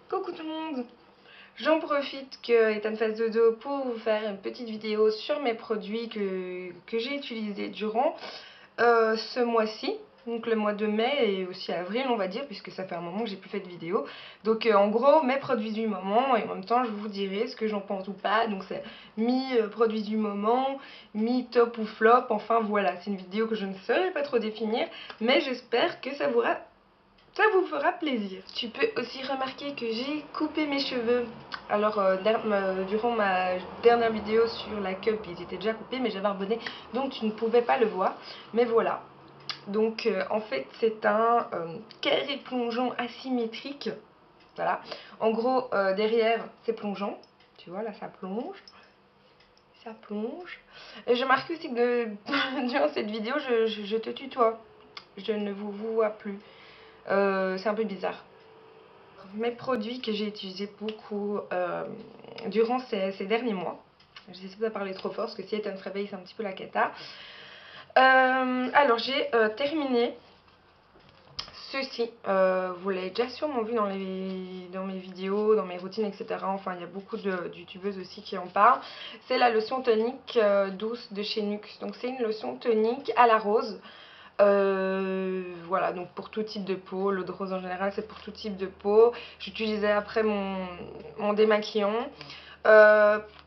Coucou tout le monde. J'en profite que Ethan fasse dodo pour vous faire une petite vidéo sur mes produits que j'ai utilisés durant ce mois-ci, donc le mois de mai et aussi avril on va dire, puisque ça fait un moment que j'ai plus fait de vidéo. Donc en gros mes produits du moment, et en même temps je vous dirai ce que j'en pense ou pas. Donc c'est mi-produits du moment, mi-top ou flop, enfin voilà, c'est une vidéo que je ne saurais pas trop définir, mais j'espère que ça vous fera plaisir. Tu peux aussi remarquer que j'ai coupé mes cheveux. Alors durant ma dernière vidéo sur la cup, ils étaient déjà coupés, mais j'avais un bonnet, donc tu ne pouvais pas le voir. Mais voilà. Donc en fait c'est un carré plongeant asymétrique. Voilà. En gros derrière c'est plongeant. Tu vois là ça plonge. Ça plonge. Et je remarque aussi que durant cette vidéo je te tutoie. Je ne vous vois plus. C'est un peu bizarre. Mes produits que j'ai utilisés beaucoup durant ces derniers mois. J'essaie de parler trop fort parce que si Ethan se réveille, c'est un petit peu la cata. Alors j'ai terminé ceci. Vous l'avez déjà sûrement vu dans mes vidéos, dans mes routines, etc. Enfin, il y a beaucoup de youtubeuses aussi qui en parlent. C'est la lotion tonique douce de chez Nuxe. Donc c'est une lotion tonique à la rose. Voilà, donc pour tout type de peau, l'eau de rose en général c'est pour tout type de peau. J'utilisais après mon démaquillant.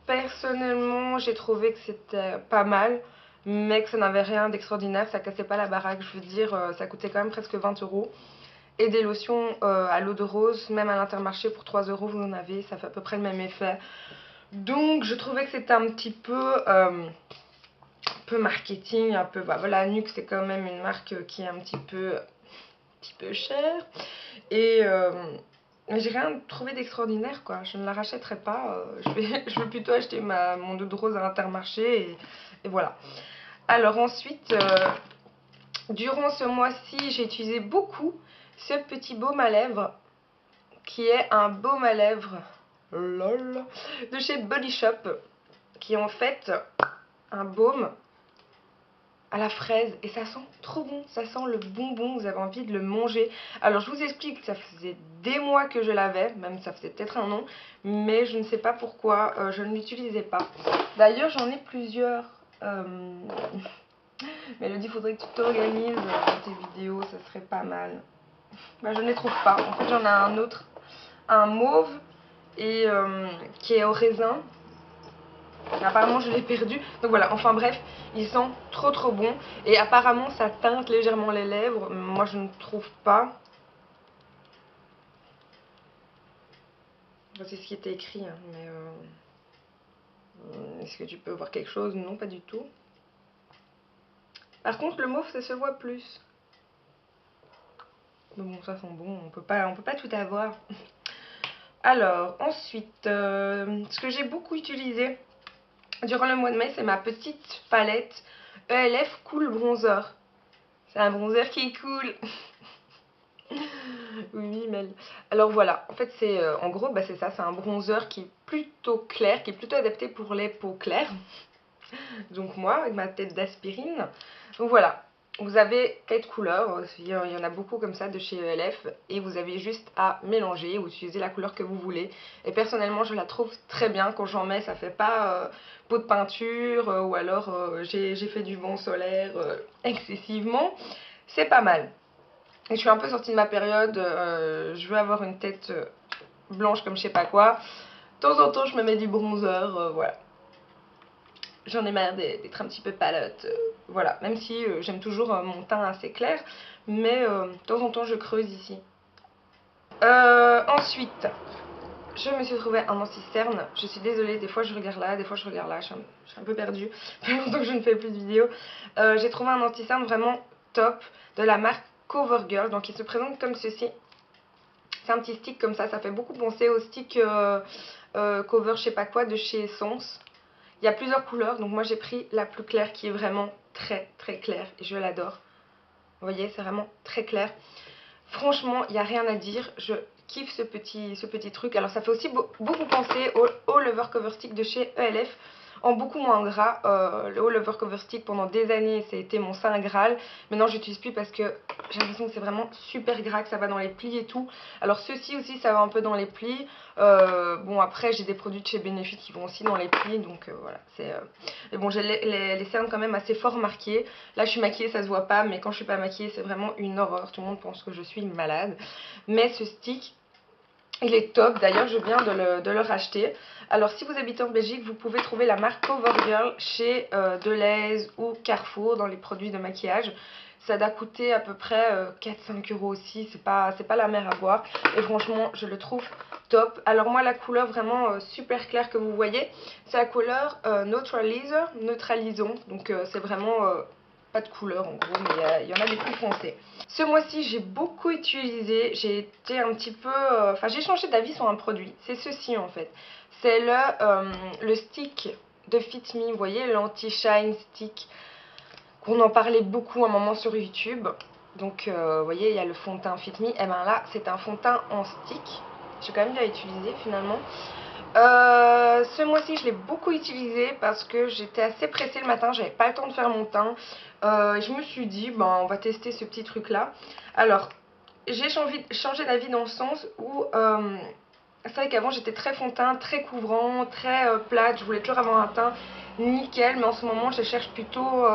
Personnellement j'ai trouvé que c'était pas mal, mais que ça n'avait rien d'extraordinaire, ça cassait pas la baraque, je veux dire, ça coûtait quand même presque 20 euros. Et des lotions à l'eau de rose, même à l'Intermarché pour 3 euros vous en avez, ça fait à peu près le même effet. Donc je trouvais que c'était un petit peu marketing, un peu, bah voilà, Nuxe c'est quand même une marque qui est un petit peu chère, et j'ai rien trouvé d'extraordinaire quoi, je ne la rachèterai pas, je vais plutôt acheter mon eau de rose à l'Intermarché, et voilà. Alors ensuite, durant ce mois-ci, j'ai utilisé beaucoup ce petit baume à lèvres, qui est un baume à lèvres lol, de chez Body Shop, qui est en fait un baume à la fraise, et ça sent trop bon, ça sent le bonbon, vous avez envie de le manger. Alors je vous explique, ça faisait des mois que je l'avais, même ça faisait peut-être un an, mais je ne sais pas pourquoi je ne l'utilisais pas. D'ailleurs j'en ai plusieurs. Mélodie, faudrait que tu t'organises tes vidéos, ça serait pas mal. Bah, je ne les trouve pas. En fait j'en ai un autre, un mauve, et qui est au raisin. Apparemment je l'ai perdu, donc voilà, enfin bref, il sent trop bon, et apparemment ça teinte légèrement les lèvres, moi je ne trouve pas. C'est ce qui était écrit, hein, mais est-ce que tu peux voir quelque chose? Non, pas du tout. Par contre le mauve ça se voit plus. Mais bon, ça sent bon, on peut pas tout avoir. Alors ensuite, ce que j'ai beaucoup utilisé durant le mois de mai, c'est ma petite palette ELF Cool Bronzer. C'est un bronzer qui est cool. Oui, Mel. Alors voilà, en fait c'est en gros bah, c'est ça, c'est un bronzer qui est plutôt clair, qui est plutôt adapté pour les peaux claires. Donc moi, avec ma tête d'aspirine. Donc voilà, vous avez 4 couleurs, il y en a beaucoup comme ça de chez ELF, et vous avez juste à mélanger ou utiliser la couleur que vous voulez. Et personnellement je la trouve très bien, quand j'en mets ça fait pas peau de peinture, ou alors j'ai fait du vent solaire excessivement, c'est pas mal. Et je suis un peu sortie de ma période, je veux avoir une tête blanche comme je sais pas quoi. De temps en temps je me mets du bronzer, voilà. J'en ai marre d'être un petit peu palote, voilà. Même si j'aime toujours mon teint assez clair, mais de temps en temps je creuse ici. Ensuite, je me suis trouvé un anti-cerne. Je suis désolée, des fois je regarde là, des fois je regarde là, je suis un peu perdue. Ça fait longtemps que je ne fais plus de vidéos. J'ai trouvé un anti-cerne vraiment top de la marque CoverGirl, donc il se présente comme ceci. C'est un petit stick comme ça fait beaucoup penser au stick Cover je sais pas quoi de chez Essence. Il y a plusieurs couleurs, donc moi j'ai pris la plus claire qui est vraiment très claire et je l'adore. Vous voyez, c'est vraiment très clair. Franchement, il n'y a rien à dire, je kiffe ce petit truc. Alors ça fait aussi beaucoup penser au Lover Cover Stick de chez ELF. en beaucoup moins gras. Le All Over Cover Stick pendant des années c'était mon saint graal. Maintenant j'utilise plus parce que j'ai l'impression que c'est vraiment super gras, que ça va dans les plis et tout. Alors ceci aussi ça va un peu dans les plis. Bon après j'ai des produits de chez Benefit qui vont aussi dans les plis, donc voilà. Mais bon, j'ai les cernes quand même assez fort marquées. Là je suis maquillée, ça se voit pas, mais quand je suis pas maquillée c'est vraiment une horreur. Tout le monde pense que je suis malade. Mais ce stick, il est top, d'ailleurs je viens de le racheter. Alors si vous habitez en Belgique, vous pouvez trouver la marque CoverGirl chez Deleuze ou Carrefour dans les produits de maquillage. Ça doit coûter à peu près 4-5 euros aussi, c'est pas la mer à boire. Et franchement je le trouve top. Alors moi la couleur vraiment super claire que vous voyez, c'est la couleur neutralisant. Donc c'est vraiment pas de couleur en gros, mais il y en a des plus foncés. Ce mois-ci j'ai beaucoup utilisé, j'ai été un petit peu, enfin j'ai changé d'avis sur un produit. C'est ceci en fait, c'est le stick de Fit Me, vous voyez, l'anti-shine stick, qu'on en parlait beaucoup à un moment sur YouTube. Donc vous voyez, il y a le fond de teint Fit Me, et ben là c'est un fond de teint en stick. J'ai quand même bien utilisé finalement. Ce mois-ci je l'ai beaucoup utilisé parce que j'étais assez pressée le matin, j'avais pas le temps de faire mon teint. Je me suis dit ben on va tester ce petit truc là. Alors j'ai changé d'avis dans le sens où c'est vrai qu'avant j'étais très fond de teint, très couvrant, très plate, je voulais toujours avoir un teint nickel, mais en ce moment je cherche plutôt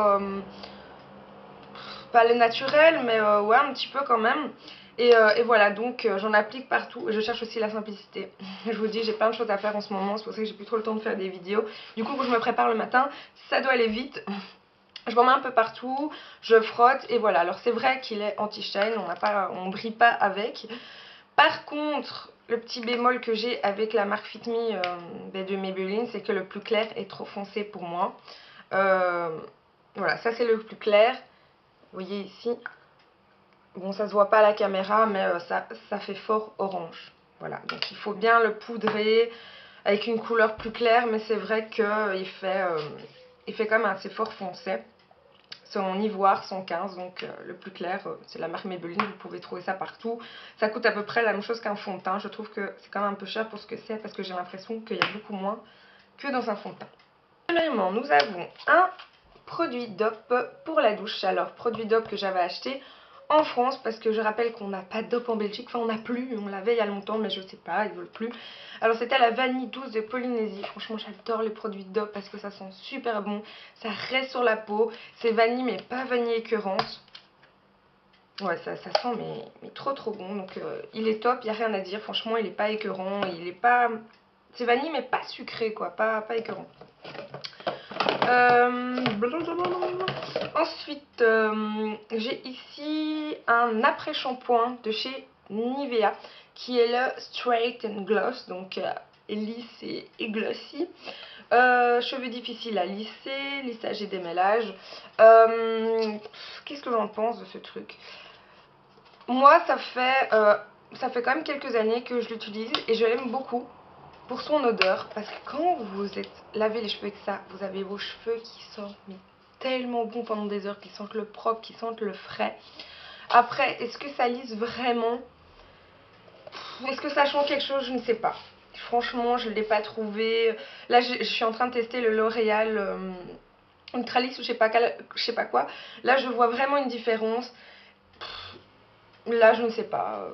pas le naturel, mais ouais un petit peu quand même. Et voilà, donc j'en applique partout. Je cherche aussi la simplicité. Je vous dis, j'ai plein de choses à faire en ce moment, c'est pour ça que j'ai plus trop le temps de faire des vidéos. Du coup, quand je me prépare le matin, ça doit aller vite. Je m'en mets un peu partout, je frotte et voilà. Alors c'est vrai qu'il est anti-shine, on brille pas avec. Par contre, le petit bémol que j'ai avec la marque Fit Me de Maybelline, c'est que le plus clair est trop foncé pour moi. Voilà, ça c'est le plus clair. Vous voyez ici. Bon, ça se voit pas à la caméra, mais ça fait fort orange. Voilà, donc il faut bien le poudrer avec une couleur plus claire, mais c'est vrai qu'il fait quand même assez fort foncé. C'est en ivoire 115, donc le plus clair, c'est la marque Maybelline, vous pouvez trouver ça partout. Ça coûte à peu près la même chose qu'un fond de teint. Je trouve que c'est quand même un peu cher pour ce que c'est, parce que j'ai l'impression qu'il y a beaucoup moins que dans un fond de teint. Premièrement, nous avons un produit DOP pour la douche. Alors, produit DOP que j'avais acheté en France, parce que je rappelle qu'on n'a pas de DOP en Belgique. Enfin, on n'a plus, on l'avait il y a longtemps, mais je sais pas, ils veulent plus. Alors, c'était la vanille douce de Polynésie. Franchement, j'adore les produits DOP parce que ça sent super bon. Ça reste sur la peau. C'est vanille, mais pas vanille écœurante. Ouais, ça sent mais trop bon. Donc, il est top, il n'y a rien à dire. Franchement, il n'est pas écœurant. Il est pas... C'est vanille, mais pas sucré, quoi. Pas écœurant. Ensuite, j'ai ici un après-shampoing de chez Nivea qui est le Straight and Gloss, donc lisse et glossy. Cheveux difficiles à lisser, lissage et démêlage. Qu'est-ce que j'en pense de ce truc? Moi, ça fait quand même quelques années que je l'utilise et je l'aime beaucoup. Pour son odeur, parce que quand vous êtes lavé les cheveux avec ça, vous avez vos cheveux qui sentent mais tellement bon pendant des heures, qui sentent le propre, qui sentent le frais. Après, est-ce que ça lisse vraiment? Est-ce que ça change quelque chose? Je ne sais pas. Franchement, je ne l'ai pas trouvé. Là, je suis en train de tester le L'Oréal Ultralisse ou je sais pas quoi. Là, je vois vraiment une différence. Là, je ne sais pas,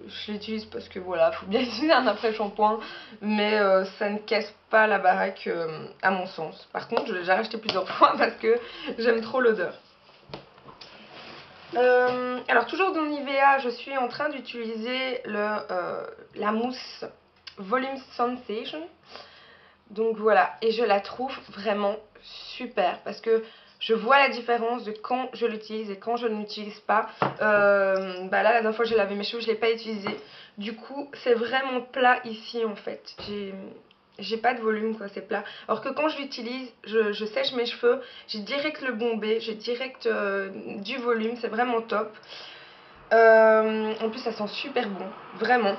je l'utilise parce que voilà, il faut bien utiliser un après-shampoing, mais ça ne casse pas la baraque à mon sens. Par contre, je l'ai déjà racheté plusieurs fois parce que j'aime trop l'odeur. Alors, toujours dans Nivea, je suis en train d'utiliser la mousse Volume Sensation. Donc voilà, et je la trouve vraiment super parce que je vois la différence de quand je l'utilise et quand je ne l'utilise pas. Là, la dernière fois que j'ai lavé mes cheveux, je ne l'ai pas utilisé. Du coup, c'est vraiment plat ici en fait. J'ai pas de volume quoi, c'est plat. Alors que quand je l'utilise, je sèche mes cheveux, j'ai direct le bombé, j'ai direct du volume, c'est vraiment top. En plus ça sent super bon, vraiment.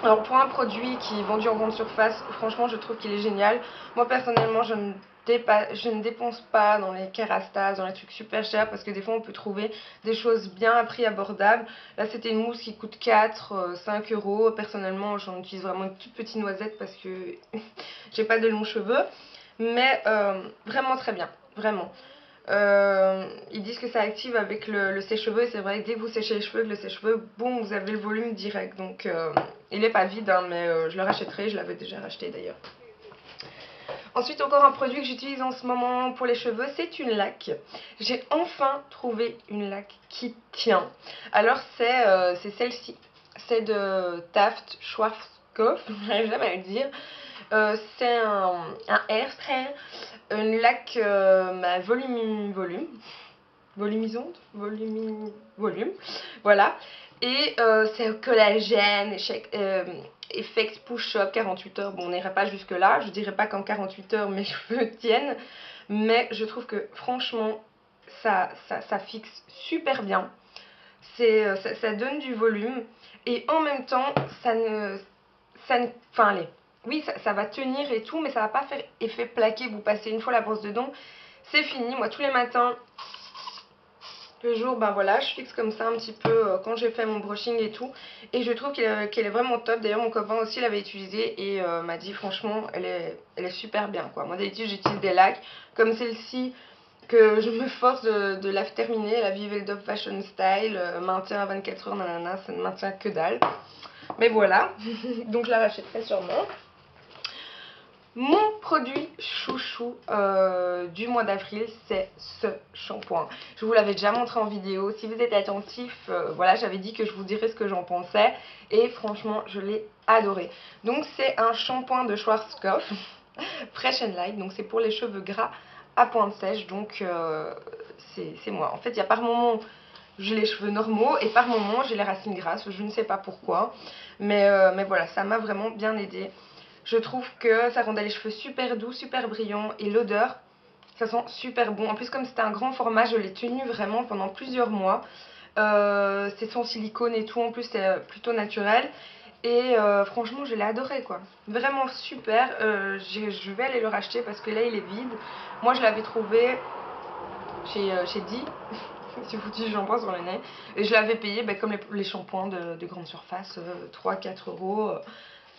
Alors pour un produit qui est vendu en grande surface, franchement je trouve qu'il est génial. Moi personnellement je ne dépense pas dans les Kerastase, dans les trucs super chers, parce que des fois on peut trouver des choses bien à prix abordable. Là c'était une mousse qui coûte 4-5 euros. Personnellement j'en utilise vraiment une toute petite noisette parce que j'ai pas de longs cheveux. Mais vraiment très bien, vraiment. Ils disent que ça active avec le sèche-cheveux, et c'est vrai que dès que vous séchez les cheveux avec le sèche-cheveux, boum, vous avez le volume direct. Donc il n'est pas vide, hein, mais je le rachèterai, je l'avais déjà racheté d'ailleurs. Ensuite, encore un produit que j'utilise en ce moment pour les cheveux, c'est une laque. J'ai enfin trouvé une laque qui tient. Alors c'est celle-ci, c'est de Taft Schwarzkopf, j'arrive jamais à le dire. C'est un hairspray, une laque volumisante, volume, voilà. Et c'est collagène, effect push-up 48 heures. Bon, on n'irait pas jusque là, je dirais pas qu'en 48 heures mes cheveux tiennent, mais je trouve que franchement ça fixe super bien. Ça donne du volume et en même temps enfin allez, oui ça va tenir et tout, mais ça va pas faire effet plaqué. Vous passez une fois la brosse dedans, c'est fini. Moi tous les matins, le jour, ben voilà, je fixe comme ça un petit peu quand j'ai fait mon brushing et tout. Et je trouve qu'elle est vraiment top. D'ailleurs, mon copain aussi l'avait utilisée et m'a dit franchement, elle est super bien, quoi. Moi, d'habitude, j'utilise des lacs comme celle-ci que je me force de la terminer. La Vive Dove Fashion Style, maintien à 24 heures, nanana, ça ne maintient que dalle. Mais voilà, donc je la rachèterai sûrement. Mon produit chouchou du mois d'avril, c'est ce shampoing. Je vous l'avais déjà montré en vidéo. Si vous êtes attentif, voilà, j'avais dit que je vous dirais ce que j'en pensais. Et franchement, je l'ai adoré. Donc c'est un shampoing de Schwarzkopf, Fresh and Light. Donc c'est pour les cheveux gras à pointe sèche. Donc c'est moi. En fait, il y a par moment j'ai les cheveux normaux et par moment j'ai les racines grasses. Je ne sais pas pourquoi. Mais voilà, ça m'a vraiment bien aidé. Je trouve que ça rendait les cheveux super doux, super brillants et l'odeur, ça sent super bon. En plus, comme c'était un grand format, je l'ai tenu vraiment pendant plusieurs mois. C'est sans silicone et tout, en plus c'est plutôt naturel. Et franchement, je l'ai adoré, quoi. Vraiment super. Je vais aller le racheter parce que là, il est vide. Moi, je l'avais trouvé chez Di. C'est foutu du shampoing sur le nez. Et je l'avais payé comme les shampoings de grande surface, 3-4 euros.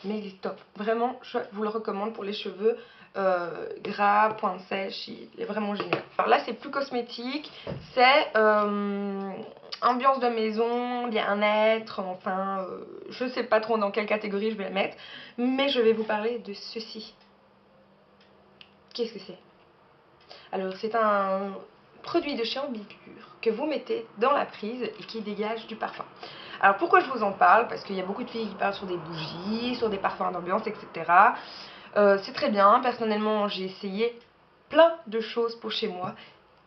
Mais il est top. Vraiment, je vous le recommande pour les cheveux gras, pointe sèche. Il est vraiment génial. Alors là, c'est plus cosmétique. C'est ambiance de maison, bien-être. Enfin, je sais pas trop dans quelle catégorie je vais le mettre. Mais je vais vous parler de ceci. Qu'est-ce que c'est? Alors, c'est un produit de chez Ambipure que vous mettez dans la prise et qui dégage du parfum. Alors pourquoi je vous en parle? Parce qu'il y a beaucoup de filles qui parlent sur des bougies, sur des parfums d'ambiance, etc. C'est très bien. Personnellement, j'ai essayé plein de choses pour chez moi.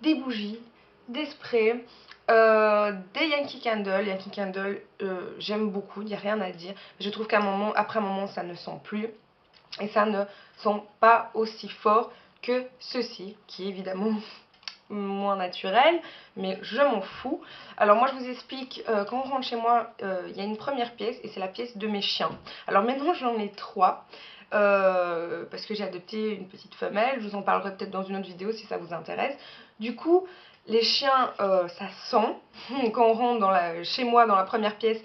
Des bougies, des sprays, des Yankee Candle. Yankee Candle, j'aime beaucoup, il n'y a rien à dire. Je trouve qu'après un moment, ça ne sent plus. Et ça ne sent pas aussi fort que ceci, qui est évidemment moins naturel, mais je m'en fous. Alors moi je vous explique, quand on rentre chez moi, il y a une première pièce et c'est la pièce de mes chiens. Alors maintenant j'en ai 3, parce que j'ai adopté une petite femelle. Je vous en parlerai peut-être dans une autre vidéo si ça vous intéresse. Du coup, les chiens, ça sent. Quand on rentre chez moi dans la première pièce,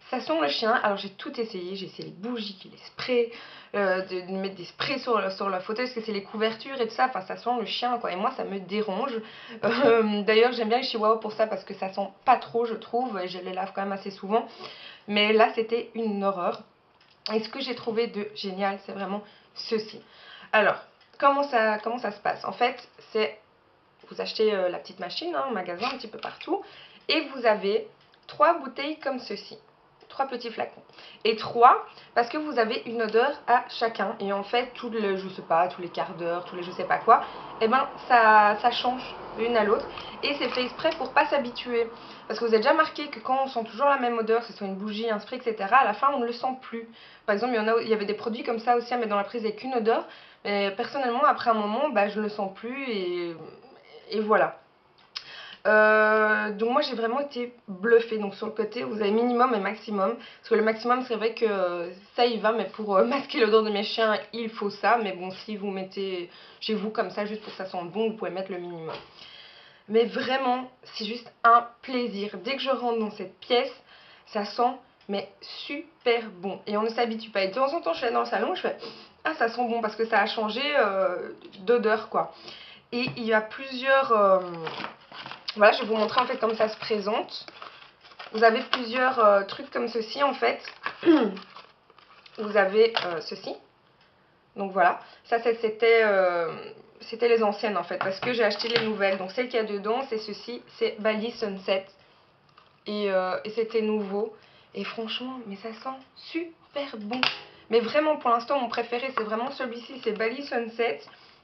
ça sent le chien. Alors j'ai tout essayé, j'ai essayé les bougies, les sprays, de mettre des sprays sur le fauteuil parce que c'est les couvertures et tout ça. Enfin, ça sent le chien, quoi. Et moi, ça me dérange. D'ailleurs, j'aime bien les chihuahuas pour ça parce que ça sent pas trop, je trouve. Et je les lave quand même assez souvent. Mais là, c'était une horreur. Et ce que j'ai trouvé de génial, c'est vraiment ceci. Alors, comment ça se passe? En fait, c'est vous achetez la petite machine, hein, en magasin, un petit peu partout. Et vous avez 3 bouteilles comme ceci. 3 petits flacons. Et 3 parce que vous avez une odeur à chacun. Et en fait, tous les quarts d'heure, tous les je sais pas quoi, et ben ça change l'une à l'autre. Et c'est fait exprès pour pas s'habituer. Parce que vous avez déjà remarqué que quand on sent toujours la même odeur, que ce soit une bougie, un spray, etc., à la fin on ne le sent plus. Par exemple, il y avait des produits comme ça aussi à mettre dans la prise avec une odeur. Mais personnellement, après un moment, je ne le sens plus et voilà. Donc moi j'ai vraiment été bluffée. Donc sur le côté vous avez minimum et maximum, parce que le maximum c'est vrai que ça y va, mais pour masquer l'odeur de mes chiens il faut ça. Mais bon, si vous mettez chez vous comme ça juste pour que ça sente bon, vous pouvez mettre le minimum. Mais vraiment c'est juste un plaisir. Dès que je rentre dans cette pièce, ça sent mais super bon. Et on ne s'habitue pas. Et de temps en temps, je suis dans le salon, je fais ah, ça sent bon parce que ça a changé d'odeur quoi. Et il y a plusieurs. Voilà, je vais vous montrer en fait comment ça se présente. Vous avez plusieurs trucs comme ceci en fait. Vous avez ceci. Donc voilà, ça c'était les anciennes en fait, parce que j'ai acheté les nouvelles. Donc celle qu'il y a dedans, c'est ceci, c'est Bali Sunset. Et c'était nouveau. Et franchement, mais ça sent super bon. Mais vraiment, pour l'instant, mon préféré, c'est vraiment celui-ci, c'est Bali Sunset.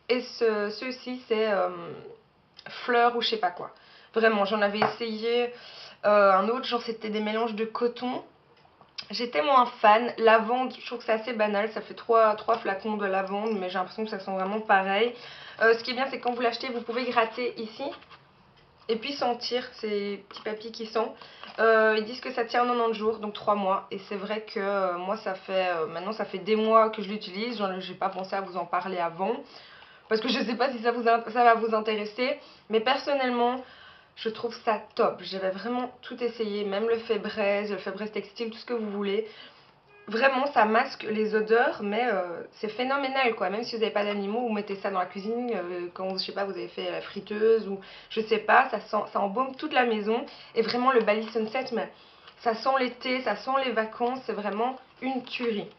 Et ceux-ci, c'est fleurs ou je sais pas quoi. Vraiment, j'en avais essayé un autre, genre c'était des mélanges de coton. J'étais moins fan. Lavande, je trouve que c'est assez banal. Ça fait 3 flacons de lavande, mais j'ai l'impression que ça sent vraiment pareil. Ce qui est bien, c'est que quand vous l'achetez, vous pouvez gratter ici. Et puis sentir ces petits papiers qui sentent. Ils disent que ça tient 90 jours, donc 3 mois. Et c'est vrai que moi, ça fait maintenant, ça fait des mois que je l'utilise. J'ai pas pensé à vous en parler avant. Parce que je sais pas si ça va vous intéresser. Mais personnellement, je trouve ça top. J'avais vraiment tout essayé, même le Febreze textile, tout ce que vous voulez. Vraiment, ça masque les odeurs, mais c'est phénoménal quoi. Même si vous n'avez pas d'animaux, vous mettez ça dans la cuisine quand, je sais pas, vous avez fait la friteuse ou je sais pas, ça embaume toute la maison. Et vraiment, le Bali Sunset, mais ça sent l'été, ça sent les vacances, c'est vraiment une tuerie.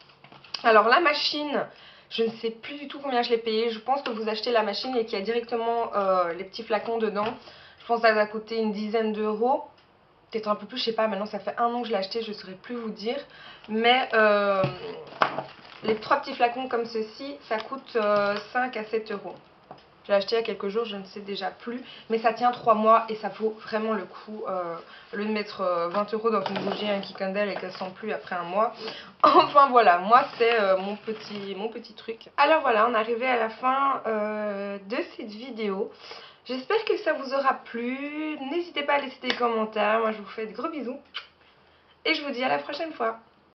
Alors la machine, je ne sais plus du tout combien je l'ai payé. Je pense que vous achetez la machine et qu'il y a directement les petits flacons dedans. Je pense que ça va coûter une dizaine d'euros. Peut-être un peu plus, je sais pas. Maintenant, ça fait 1 an que je l'ai acheté, je ne saurais plus vous dire. Mais les 3 petits flacons comme ceci, ça coûte 5 à 7 euros. Je l'ai acheté il y a quelques jours, je ne sais déjà plus. Mais ça tient 3 mois et ça vaut vraiment le coup. Au lieu de mettre 20 euros dans une bougie, un Kikandel et qu'elle ne sent plus après 1 mois. Enfin voilà, moi c'est mon petit truc. Alors voilà, on est arrivé à la fin de cette vidéo. J'espère que ça vous aura plu. N'hésitez pas à laisser des commentaires. Moi je vous fais de gros bisous. Et je vous dis à la prochaine fois.